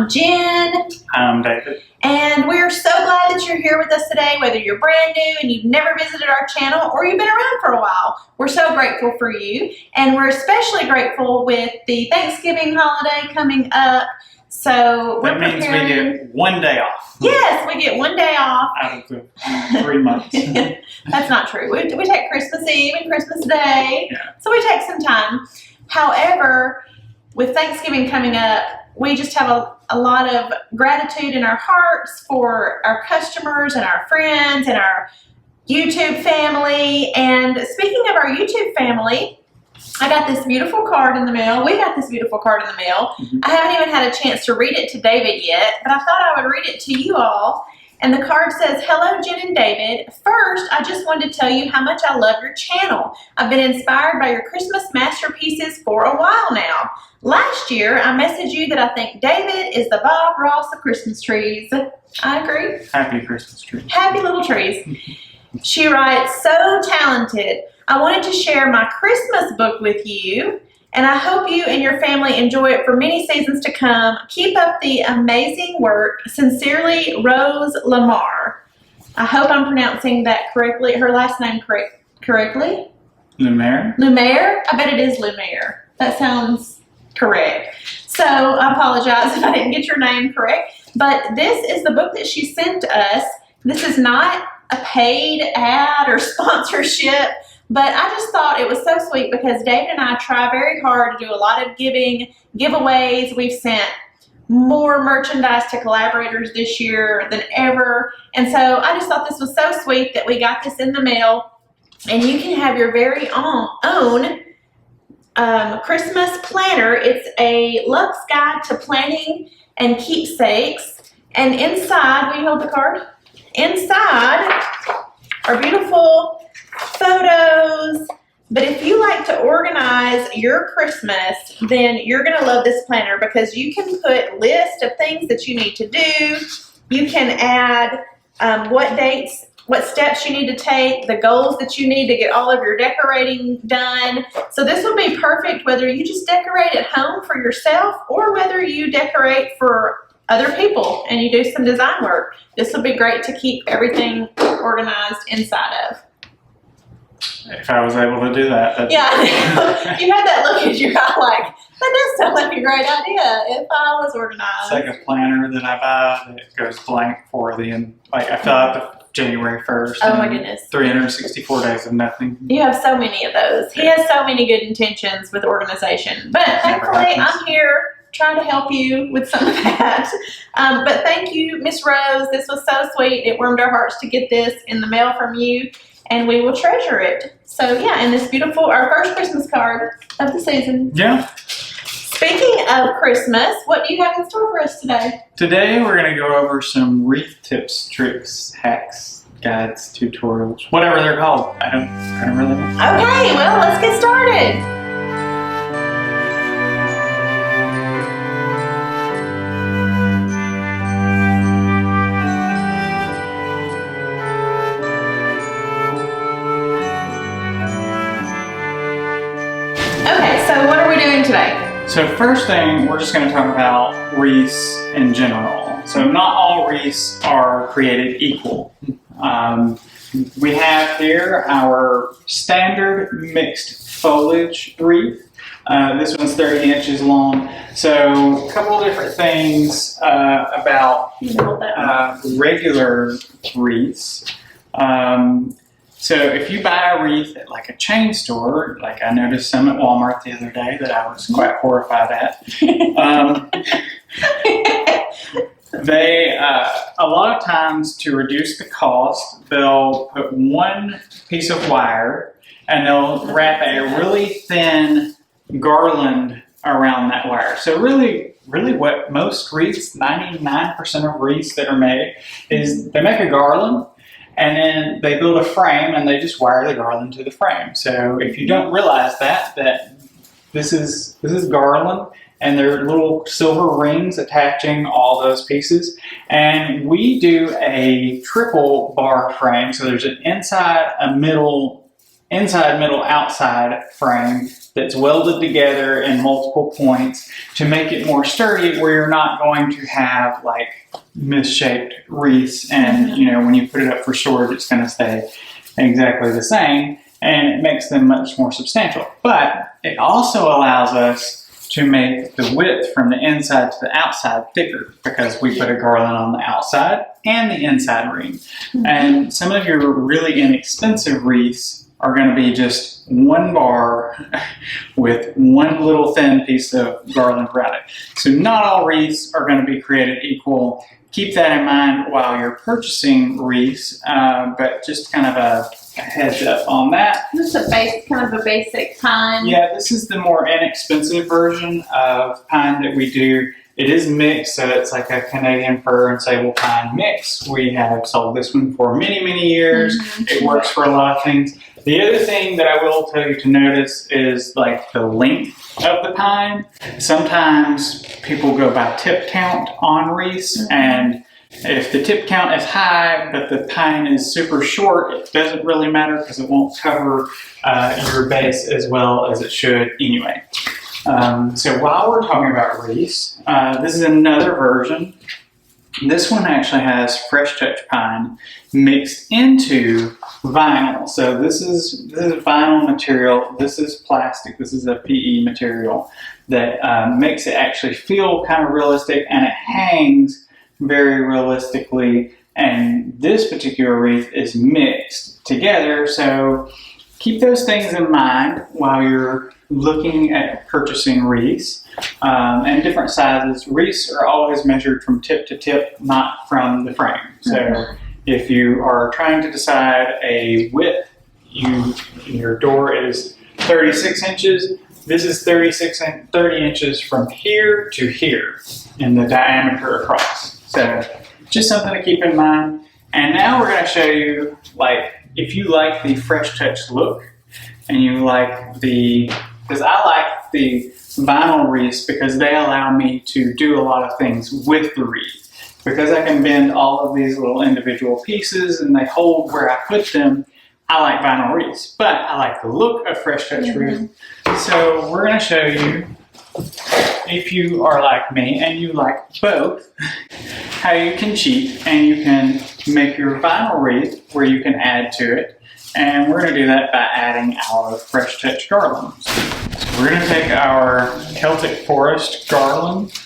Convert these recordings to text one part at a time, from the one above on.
I'm Jen. I'm David. And we're so glad that you're here with us today, whether you're brand new and you've never visited our channel or you've been around for a while. We're so grateful for you. And we're especially grateful with the Thanksgiving holiday coming up. So that means we get one day off. Yes, we get one day off. Out of the 3 months. That's not true. We take Christmas Eve and Christmas Day. Yeah. So we take some time. However, with Thanksgiving coming up, we just have a lot of gratitude in our hearts for our customers and our friends and our YouTube family. And speaking of our YouTube family, I got this beautiful card in the mail. We got this beautiful card in the mail. Mm-hmm. I haven't even had a chance to read it to David yet, but I thought I would read it to you all. And the card says, "Hello, Jen and David. First, I just wanted to tell you how much I love your channel. I've been inspired by your Christmas masterpieces for a while now. Last year, I messaged you that I think David is the Bob Ross of Christmas trees." I agree. Happy Christmas tree. Happy little trees. She writes, "So talented. I wanted to share my Christmas book with you, and I hope you and your family enjoy it for many seasons to come. Keep up the amazing work. Sincerely, Rose Lamar." I hope I'm pronouncing that correctly, her last name correctly. Lumiere? Lumiere? I bet it is Lumiere. That sounds correct. So I apologize if I didn't get your name correct, but this is the book that she sent us. This is not a paid ad or sponsorship, but I just thought it was so sweet because David and I try very hard to do a lot of giveaways. We've sent more merchandise to collaborators this year than ever. And so I just thought this was so sweet that we got this in the mail, and you can have your very own Christmas planner. It's a Luxe Guide to Planning and Keepsakes. And inside, will you hold the card? Inside are beautiful photos. But if you like to organize your Christmas, then you're going to love this planner because you can put lists of things that you need to do. You can add what dates, what steps you need to take, the goals that you need to get all of your decorating done. So this will be perfect whether you just decorate at home for yourself or whether you decorate for other people and you do some design work. This will be great to keep everything organized inside of. If I was able to do that. Yeah, you had that look in your eye like, that does sound like a great idea if I was organized. It's like a planner that I buy that goes blank for I fill out the January 1st. Oh my goodness. 364 days of nothing. You have so many of those. He has so many good intentions with organization. But thankfully, I'm here trying to help you with some of that. But thank you, Miss Rose. This was so sweet. It warmed our hearts to get this in the mail from you, and we will treasure it. So yeah, and this beautiful, our first Christmas card of the season. Yeah. Speaking of Christmas, what do you have in store for us today? Today we're going to go over some wreath tips, tricks, hacks, guides, tutorials, whatever they're called. I don't really know. Okay, well, let's get started. Okay, so what are we doing today? So first thing, we're just going to talk about wreaths in general. So not all wreaths are created equal. We have here our standard mixed foliage wreath. This one's 30 inches long. So a couple of different things about regular wreaths. So if you buy a wreath at like a chain store, like I noticed some at Walmart the other day that I was quite horrified at, they, a lot of times to reduce the cost, they'll put one piece of wire and they'll wrap a really thin garland around that wire. So really what most wreaths, 99% of wreaths that are made, is they make a garland. And then they build a frame and they just wire the garland to the frame. So if you don't realize that this is garland and there are little silver rings attaching all those pieces. And we do a triple bar frame. So there's an inside, a middle, outside frame that's welded together in multiple points to make it more sturdy, where you're not going to have like misshaped wreaths, and you know, when you put it up for storage, it's going to stay exactly the same, and it makes them much more substantial. But it also allows us to make the width from the inside to the outside thicker, because we put a garland on the outside and the inside ring. And some of your really inexpensive wreaths are going to be just one bar with one little thin piece of garland around it. So not all wreaths are going to be created equal. Keep that in mind while you're purchasing wreaths, but just kind of a heads up on that. This is kind of a basic pine. Yeah, this is the more inexpensive version of pine that we do. It is mixed, so it's like a Canadian fir and sable pine mix. We have sold this one for many, many years. It works for a lot of things. The other thing that I will tell you to notice is like the length of the pine. Sometimes people go by tip count on wreaths, and if the tip count is high but the pine is super short, it doesn't really matter because it won't cover your base as well as it should anyway. So while we're talking about wreaths, this is another version. This one actually has fresh touch pine mixed into vinyl. So this is vinyl material. This is plastic. This is a PE material that makes it actually feel kind of realistic, and it hangs very realistically. And this particular wreath is mixed together. So keep those things in mind while you're looking at purchasing wreaths. And different sizes. Wreaths are always measured from tip to tip, not from the frame. So if you are trying to decide a width, your door is 36 inches. This is 30 inches from here to here in the diameter across. So just something to keep in mind. And now we're going to show you, like, if you like the fresh touch look, and you like because I like the vinyl wreaths because they allow me to do a lot of things with the wreath. Because I can bend all of these little individual pieces and they hold where I put them, I like vinyl wreaths. But I like the look of fresh touch wreath. So we're going to show you, if you are like me and you like both, how you can cheat and you can make your vinyl wreath where you can add to it. And we're going to do that by adding our fresh touch garlands. So we're going to take our Celtic Forest garland,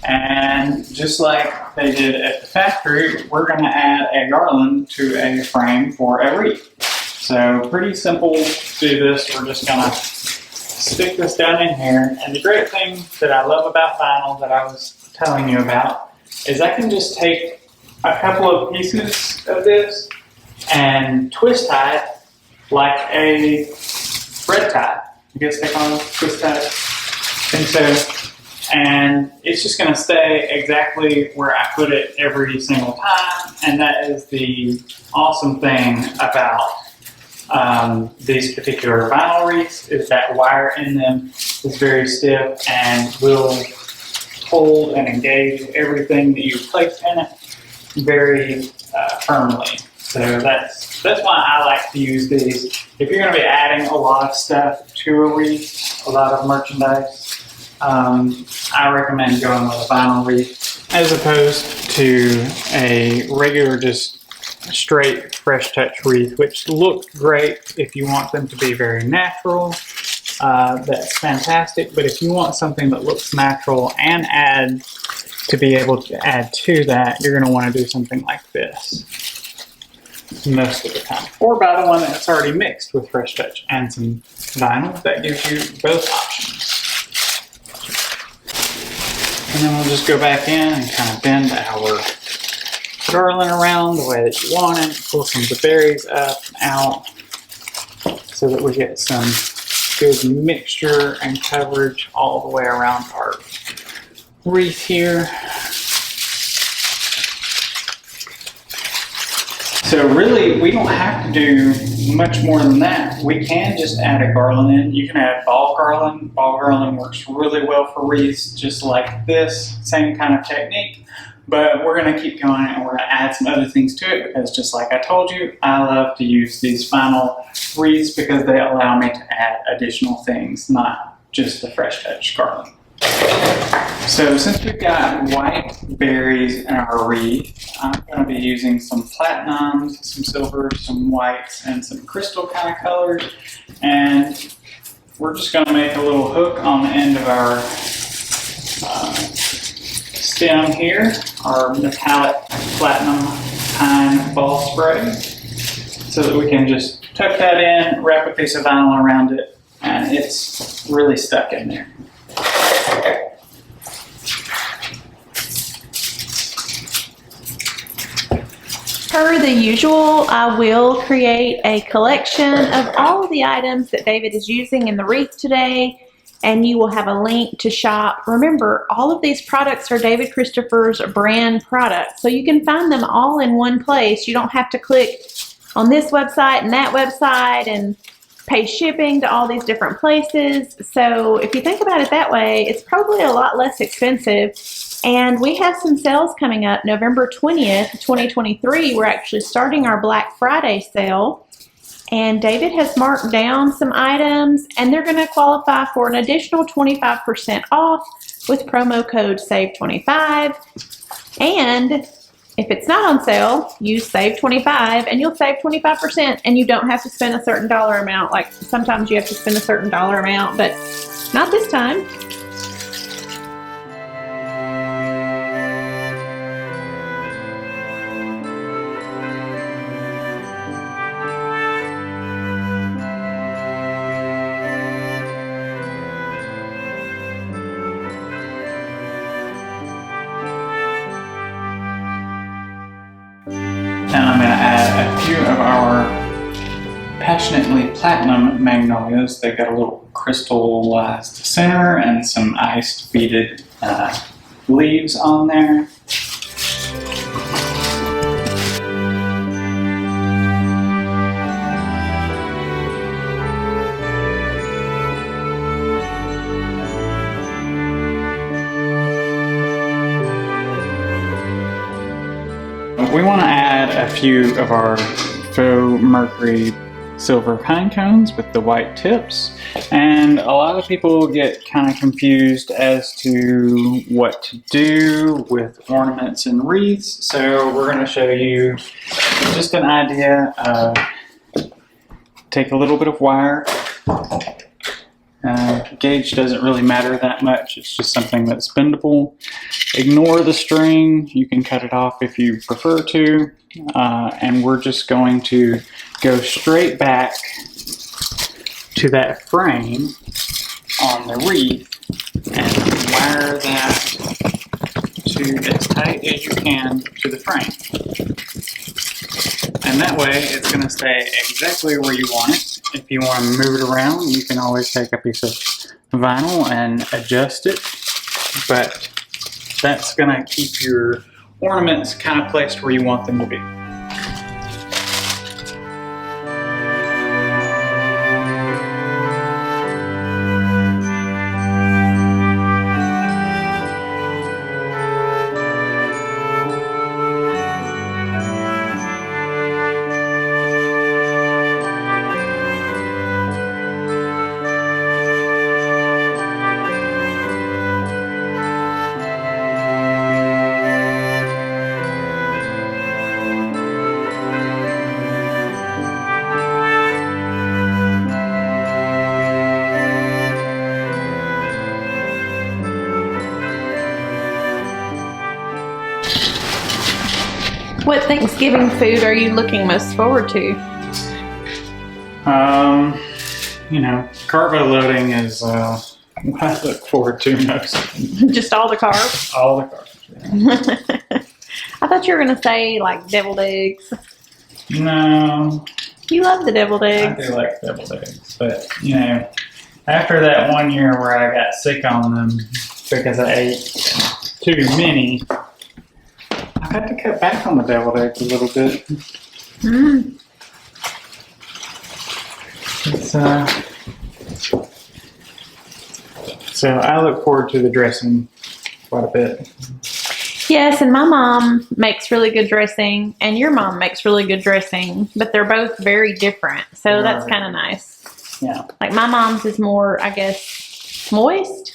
and just like they did at the factory, we're going to add a garland to a frame for a wreath. So pretty simple to do this. We're just going to stick this down in here. And the great thing that I love about vinyl that I was telling you about is I can just take a couple of pieces of this and twist tie it like a thread tie. I guess they call it twist tie. I think so. And it's just going to stay exactly where I put it every single time. And that is the awesome thing about these particular vinyl wreaths, is that wire in them is very stiff and will hold and engage everything that you place in it very firmly. So that's why I like to use these. If you're going to be adding a lot of stuff to a wreath, a lot of merchandise, I recommend going with a vinyl wreath as opposed to a regular just straight fresh touch wreath, which look great if you want them to be very natural. That's fantastic. But if you want something that looks natural and to be able to add to that, you're going to want to do something like this most of the time, or buy the one that's already mixed with fresh touch and some vinyl. That gives you both options. And then we'll just go back in and kind of bend our garland around the way that you want it. Pull some of the berries up and out so that we get some good mixture and coverage all the way around our wreath here. So really, we don't have to do much more than that. We can just add a garland in. You can add ball garland. Ball garland works really well for wreaths just like this, same kind of technique. But we're going to keep going and we're going to add some other things to it because just like I told you, I love to use these final wreaths because they allow me to add additional things, not just the fresh touch scarlet. So since we've got white berries in our wreath, I'm going to be using some platinums, some silvers, some whites, and some crystal kind of colors. And we're just going to make a little hook on the end of our stem here, our metallic platinum pine ball spray, so that we can just tuck that in, wrap a piece of vinyl around it, and it's really stuck in there. Per the usual, I will create a collection of all of the items that David is using in the wreath today, and you will have a link to shop. Remember, all of these products are David Christopher's brand products, so you can find them all in one place. You don't have to click on this website and that website and pay shipping to all these different places. So if you think about it that way, it's probably a lot less expensive. And we have some sales coming up. November 20th, 2023, we're actually starting our Black Friday sale. And David has marked down some items, and they're going to qualify for an additional 25% off with promo code SAVE25. And if it's not on sale, use SAVE25 and you'll save 25%, and you don't have to spend a certain dollar amount. Like sometimes you have to spend a certain dollar amount, but not this time. Now I'm going to add a few of our passionately platinum magnolias. They've got a little crystallized center and some iced beaded leaves on there. We want to add a few of our faux mercury silver pine cones with the white tips, and a lot of people get kind of confused as to what to do with ornaments and wreaths, so we're going to show you just an idea of take a little bit of wire. Gauge doesn't really matter that much, it's just something that's bendable. Ignore the string, you can cut it off if you prefer to, and we're just going to go straight back to that frame on the wreath and wire that to as tight as you can to the frame. And that way it's going to stay exactly where you want it. If you want to move it around, you can always take a piece of vinyl and adjust it, but that's going to keep your ornaments kind of placed where you want them to be. What Thanksgiving food are you looking most forward to? You know, carbo loading is what I look forward to most. Just all the carbs? All the carbs, yeah. I thought you were going to say like deviled eggs. No. You love the deviled I eggs. do like deviled eggs, but you know, after that one year where I got sick on them because I ate too many, I've had to cut back on the deviled eggs a little bit. Mm. So I look forward to the dressing quite a bit. Yes, and my mom makes really good dressing, and your mom makes really good dressing, but they're both very different. So that's kind of nice. Yeah. Like my mom's is more, I guess, moist,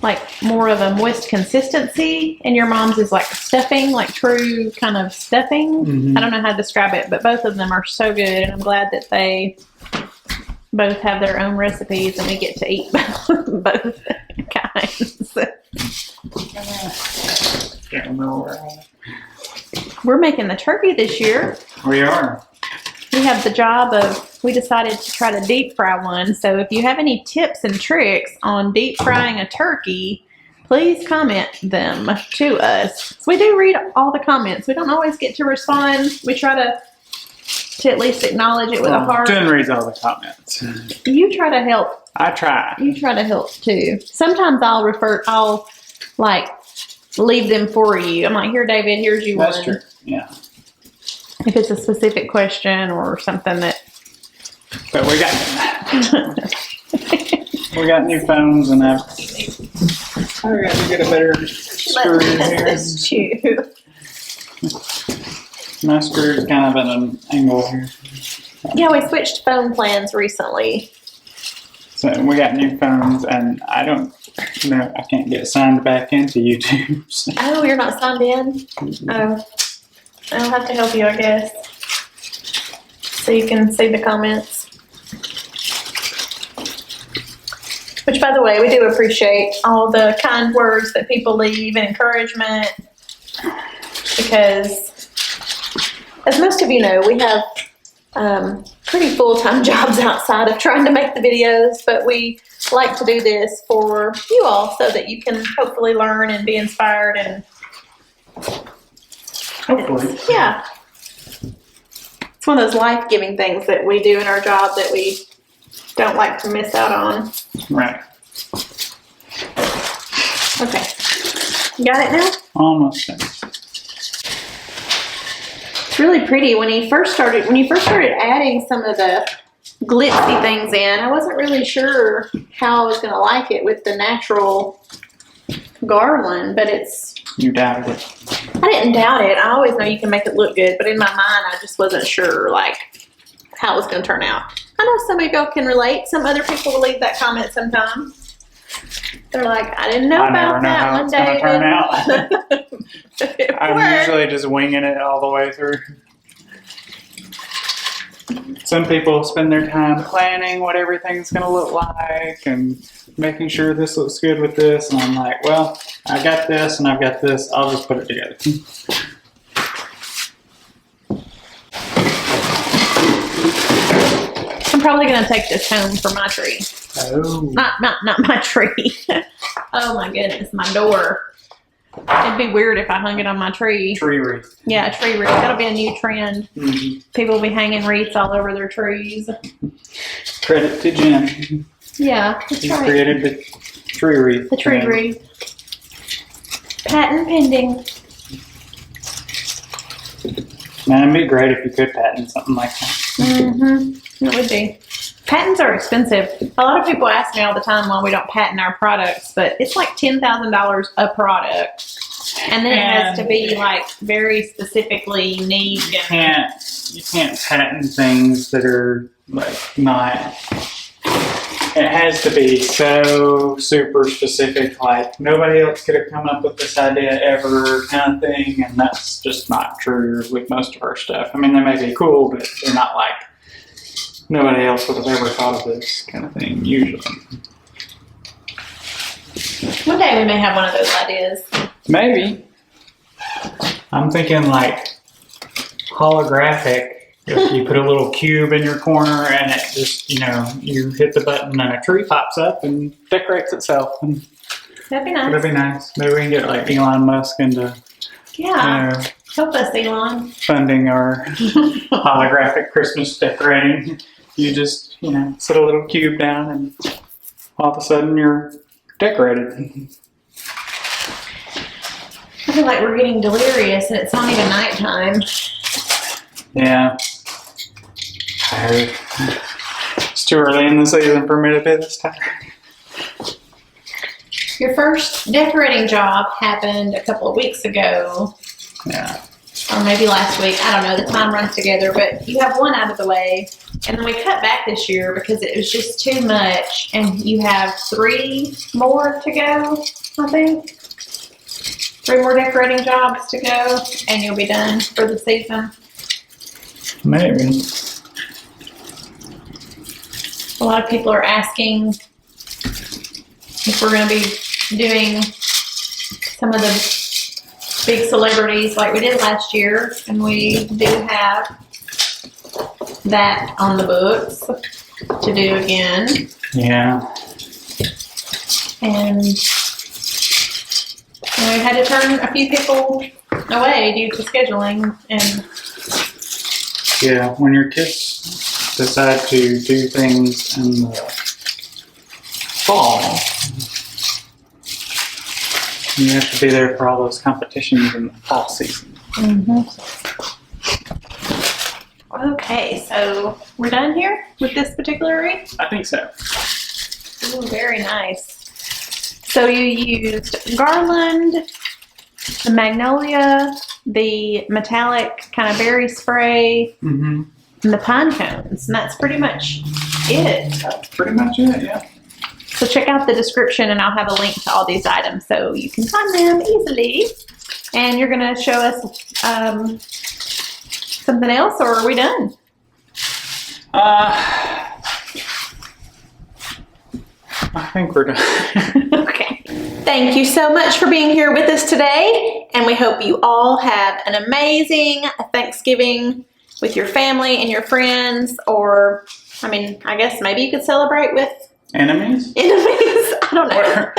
like more of a moist consistency, and your mom's is like stuffing, like true kind of stuffing. Mm-hmm. I don't know how to describe it, but both of them are so good, and I'm glad that they both have their own recipes, and we get to eat both kinds. Can't remember where I am. We're making the turkey this year. We are. We have the job of, we decided to try to deep fry one. So if you have any tips and tricks on deep frying a turkey, please comment them to us. So we do read all the comments. We don't always get to respond. We try to at least acknowledge it with a heart. Jen reads all the comments. You try to help. I try. You try to help too. Sometimes I'll like leave them for you. I'm like, here, David, here's you That's one. true. Yeah. If it's a specific question or something that. But we got new phones, and I got to get a better screw here. That's you. My screw is kind of at an angle here. Yeah, we switched phone plans recently. So we got new phones, and I don't know, I can't get signed back into YouTube. So. Oh, you're not signed in? Oh. I'll have to help you, I guess. So you can see the comments. Which, by the way, we do appreciate all the kind words that people leave and encouragement. Because, as most of you know, we have pretty full-time jobs outside of trying to make the videos, but we like to do this for you all so that you can hopefully learn and be inspired and Hopefully. yeah. It's one of those life-giving things that we do in our job that we don't like to miss out on. Right. Okay. You got it now? Almost finished. It's really pretty. When you first started adding some of the glitzy things in, I wasn't really sure how I was going to like it with the natural garland, but it's... You doubted it. I didn't doubt it. I always know you can make it look good, but in my mind, I just wasn't sure, like, how it was going to turn out. I know some of y'all can relate. Some other people will leave that comment sometimes. They're like, I didn't know I about never know that how one, it's going David. to turn out. I'm Worked. usually just winging it all the way through. Some people spend their time planning what everything's going to look like and making sure this looks good with this. And I'm like, well, I got this and I've got this. I'll just put it together. I'm probably going to take this home for my tree. Oh. Not my tree. Oh my goodness, my door. It'd be weird if I hung it on my tree. Tree wreath. Yeah, a tree wreath. That'll be a new trend. Mm-hmm. People will be hanging wreaths all over their trees. Credit to Jim. Yeah, that's He right. created the tree wreath. The tree wreath. Patent pending. Man, it'd be great if you could patent something like that. Mm-hmm. It would be. Patents are expensive. A lot of people ask me all the time why we don't patent our products, but it's like $10,000 a product. And then it has to be like very specifically niche. You can't patent things that are like not. It has to be so super specific, like nobody else could have come up with this idea ever, kind of thing, and that's just not true with most of our stuff. I mean, they may be cool, but they're not like nobody else would have ever thought of this kind of thing, usually. One day we may have one of those ideas. Maybe. I'm thinking like holographic. If you put a little cube in your corner and it just, you hit the button and a tree pops up and decorates itself. And That'd be nice. that'd be nice. Maybe we can get like Elon Musk into Yeah. Help us, Elon. funding our holographic Christmas decorating. You just, set a little cube down and all of a sudden you're decorated. I feel like we're getting delirious and it's not even nighttime. Yeah. Tired. It's too early in the season for me to be this tired. Your first decorating job happened a couple of weeks ago. Yeah. Or maybe last week. I don't know. The time runs together, but you have one out of the way. And then we cut back this year because it was just too much. And you have 3 more to go, I think. 3 more decorating jobs to go, and you'll be done for the season. Maybe. A lot of people are asking if we're going to be doing some of the big celebrities like we did last year, and we do have that on the books to do again. Yeah. And we had to turn a few people away due to scheduling. And Yeah, when your kids decide to do things in the fall, you have to be there for all those competitions in the fall season. Okay, so we're done here with this particular wreath? I think so. Ooh, very nice. So you used garland, the magnolia, the metallic kind of berry spray, Mm-hmm. and the pine cones, and that's pretty much it. That's pretty much it, yeah. So check out the description, and I'll have a link to all these items so you can find them easily. And you're going to show us something else, or are we done? I think we're done. Okay. Thank you so much for being here with us today, and we hope you all have an amazing Thanksgiving with your family and your friends, or, I mean, I guess maybe you could celebrate with Enemies? enemies. I don't know.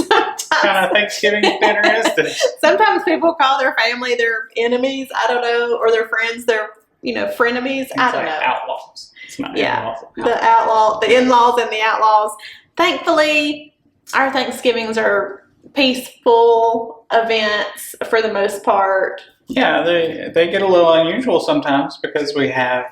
What kind of Thanksgiving dinner is this? Sometimes people call their family their enemies, I don't know, or their friends their, frenemies. I don't know. Outlaws. It's not Yeah, outlaws. the in-laws and the outlaws. Thankfully, our Thanksgivings are peaceful events for the most part. Yeah, they get a little unusual sometimes because we have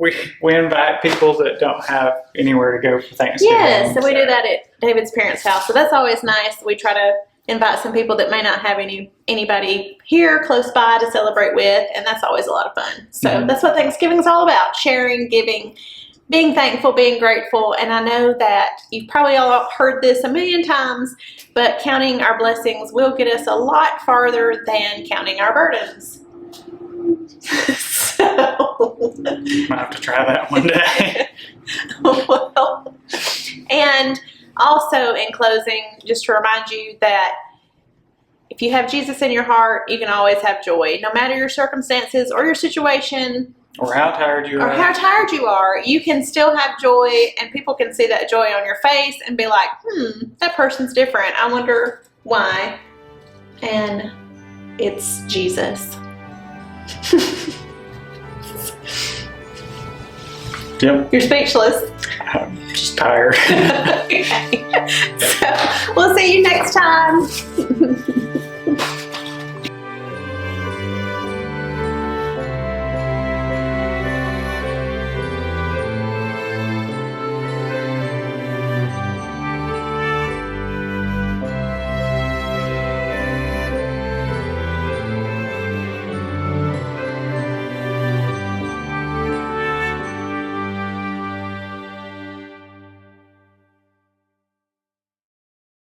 we invite people that don't have anywhere to go for Thanksgiving. Yes, and we do that at David's parents' house, so that's always nice. We try to invite some people that may not have anybody here close by to celebrate with, and that's always a lot of fun. So that's what Thanksgiving is all about: sharing, giving, being thankful, being grateful. And I know that you've probably all heard this a million times, but counting our blessings will get us a lot farther than counting our burdens. So, Might have to try that one day. well, and also in closing, just to remind you that if you have Jesus in your heart, you can always have joy. No matter your circumstances or your situation, Or how tired you are. you can still have joy, and people can see that joy on your face and be like, that person's different. I wonder why. And it's Jesus. Yep. You're speechless. I'm just tired. Okay. So we'll see you next time.